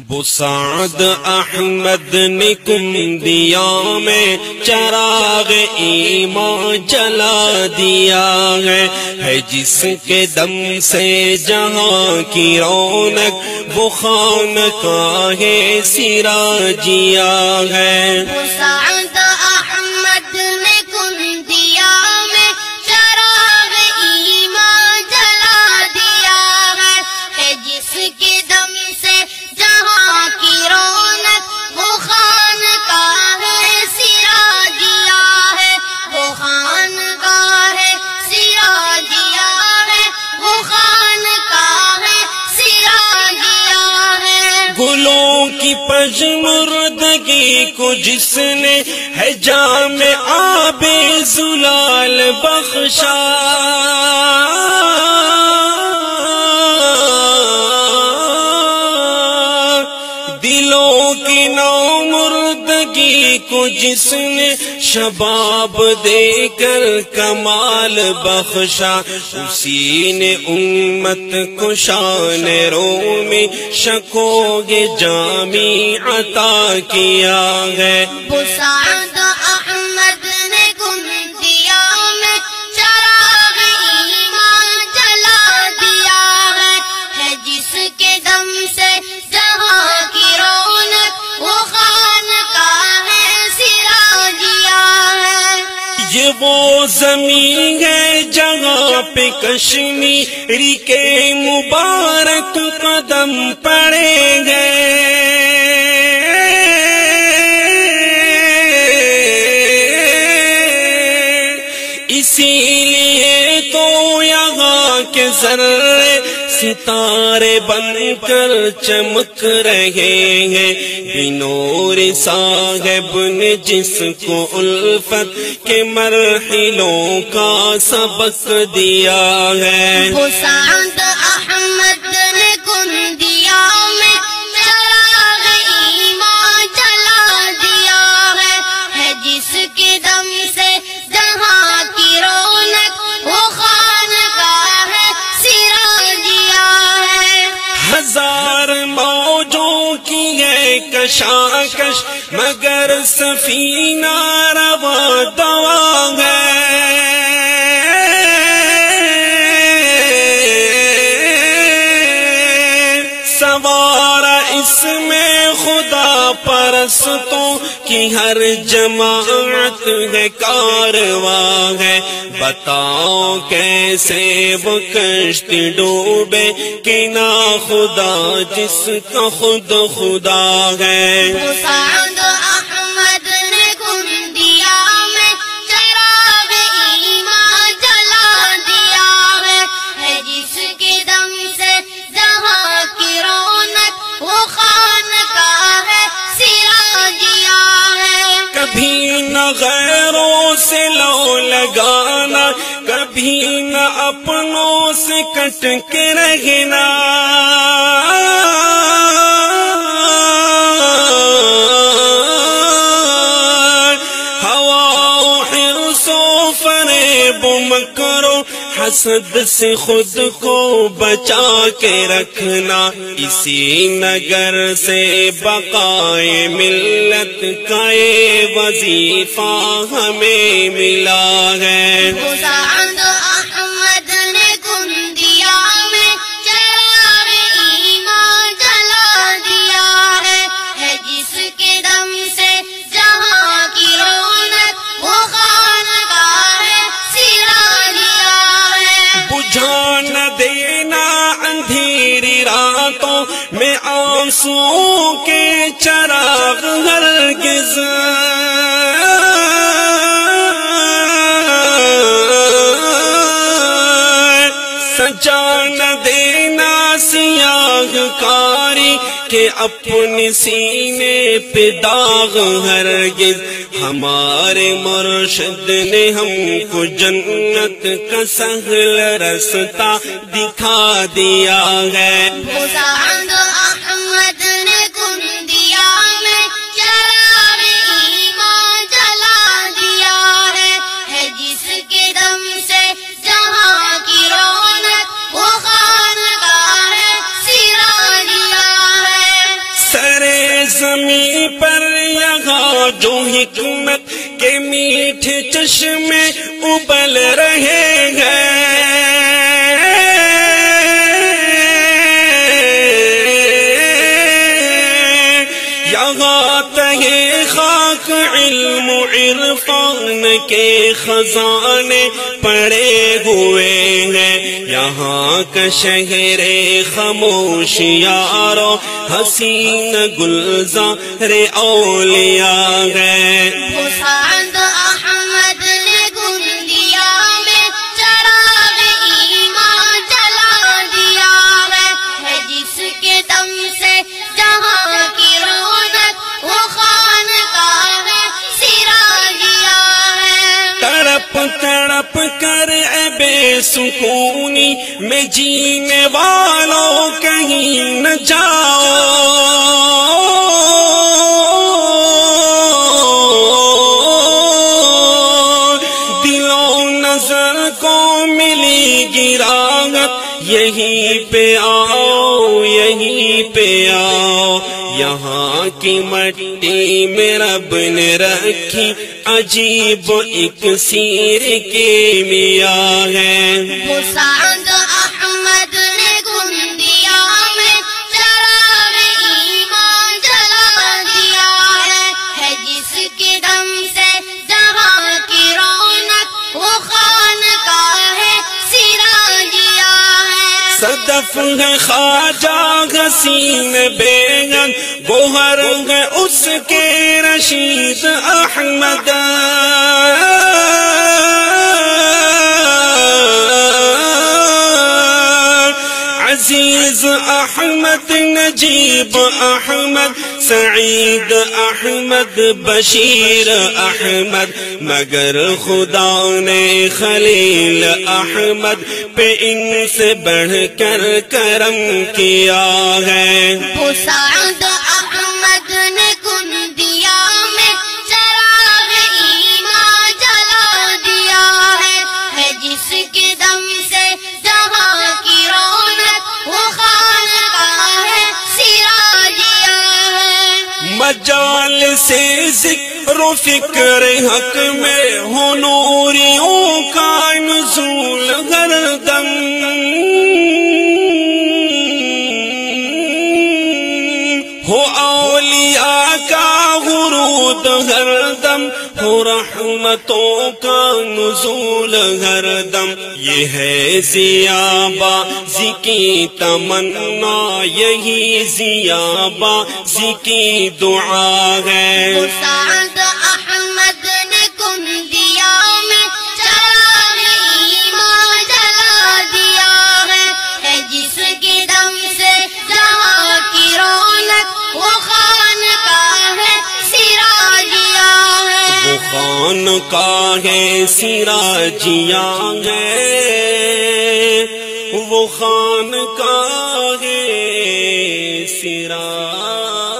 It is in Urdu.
بسعد احمد نے کندیا میں چراغ ایمان جلا دیا ہے جس کے دم سے جہاں کی رونق وہ خانقاہ سراجیا ہے۔ بسعد احمد نے کندیا میں چراغ ایمان جلا دیا ہے جس کے دم سے جہاں کی رونق وہ خانقاہ سراجیا ہے، وہ خانقاہ سراجیا ہے، وہ خانقاہ سراجیا ہے۔ گلوں کی پژمردگی کو جس نے ہے جام آب زلال بخشا، دلوں کی نومردگی کو جس نے شباب دے کر کمال بخشا، اسی نے امت کو شان رومی شکوہ جامی عطا کیا ہے۔ بسعد احمد نے کندیا میں چراغ ایمان جلا دیا ہے جس کے دم سے جہاں کی رونق وہ خانقاہ سراجیا ہے۔ یہ وہ زمین ہے جہاں پہ کشمیری کے مبارک قدم پڑے گئے، اسی لیے تو یہاں کے ذرے ستارے بن کر چمک رہے ہیں۔ بنور صاحب نے جس کو الفت کے مرحلوں کا سبق دیا ہے۔ بسعد احمد نے کندیا میں چراغ ایمان جلا دیا ہے جس کے دم سے جہاں کی رونق وہ خانقاہ سراجیا ہے۔ ہزار موجوں کی ہے کشاکش مگر سفینہ رواں دواں ہے، سوارا اس میں خدا پرستوں کی ہر جماعت ہے، کارواں ہے۔ بتاؤ کیسے وہ کشتی ڈوبے کہ نا خدا جس کا خود خدا ہے۔ بسعد احمد نے کندیا میں چراغ ایمان جلا دیا ہے جس کے دم سے جہاں کی رونق وہ خانقاہ سراجیا ہے۔ کبھی نہ غیروں سے لو لگانا، کبھی نہ اپنوں سے کٹ کے رہنا، ہوا حرص و فریب و مکر و حسد سے خود کو بچا کے رکھنا، اسی نگر سے بقائے ملت کا یہ وظیفہ ہمیں ملا ہے۔ بسعد احمد نے کندیا میں چراغ ایمان جلا دیا ہے جس کے دم سے جہاں کی رونق وہ خانقاہ سراجیا ہے۔ بجھا نہ دینا اندھیری راتوں میں آنسوؤں کے چراغ ہرگز، سجا نہ دینا سیاہ کاری کہ اپنے سینے پہ داغ ہرگز، ہمارے مرشد نے ہم کو جنت کا سہل رستہ دکھا دیا ہے۔ بسعد احمد نے کندیا میں چراغ ایمان جلا دیا ہے جس کے دم سے جہاں کی رونق وہ خانقاہ زمین پر یہاں جو حکمت کے میٹھے چشمے ابل رہے ہیں، یہاں تہے خاک علم و عرفان کے خزانے پڑے ہوئے ہیں، یہاں کا شہر خاموش یارو حسین گلزار اولیاء ہے۔ سعد احمد نے گندیا میں چراغ ایمان جلا دیا ہے جس کے دم سے جہاں کی رونق وہ خانقاہ سراجیا ہے۔ تڑپ تڑپ کر اے بے سکونی میں جینے والوں کہیں نہ جاؤ، دل و نظر کو ملی گی راحت، یہیں پہ آؤ یہیں پہ آؤ، یہاں کی مٹی میں رب نے رکھی عجیب اکسیر کی میاں ہے۔ وہ سعد احمد نے گندیا میں چراغ ایمان جلا دیا ہے جس کے دم سے جہاں کی رونق وہ خانقاہ سراجیا ہے۔ صدف ہے خواجہ حسین بیگم، گوہر ہے اس کے رشید احمد، عزیز احمد، نجیب احمد، سعید احمد، بشیر احمد، مگر خدا نے خلیل احمد پہ ان سے بڑھ کر کرم کیا ہے۔ وہ سعد احمد نے گندیا میں چراغ ایمان جلا دیا ہے جس کے دم سے جہاں کی رونق وہ خانقاہ سراجیا ہے۔ مجال سے ذکر و فکر حق میں ہو نوریوں کا نزول ہر دم، ہو اولیاء کا غرود ہر دم، ہو رحمتوں کا نزول ہر دم، یہ ہے ضیا بازی کی تمنا، یہی ضیا بازی کی دعا ہے۔ وہ سعد احمد نے گندیا میں چراغ ایمان جلا دیا ہے جس کے دم سے جہاں کی رونق وہ خانقاہ سراجیا ہے۔ وہ خانقاہ سراجیا ہے، وہ خانقاہ سراجیا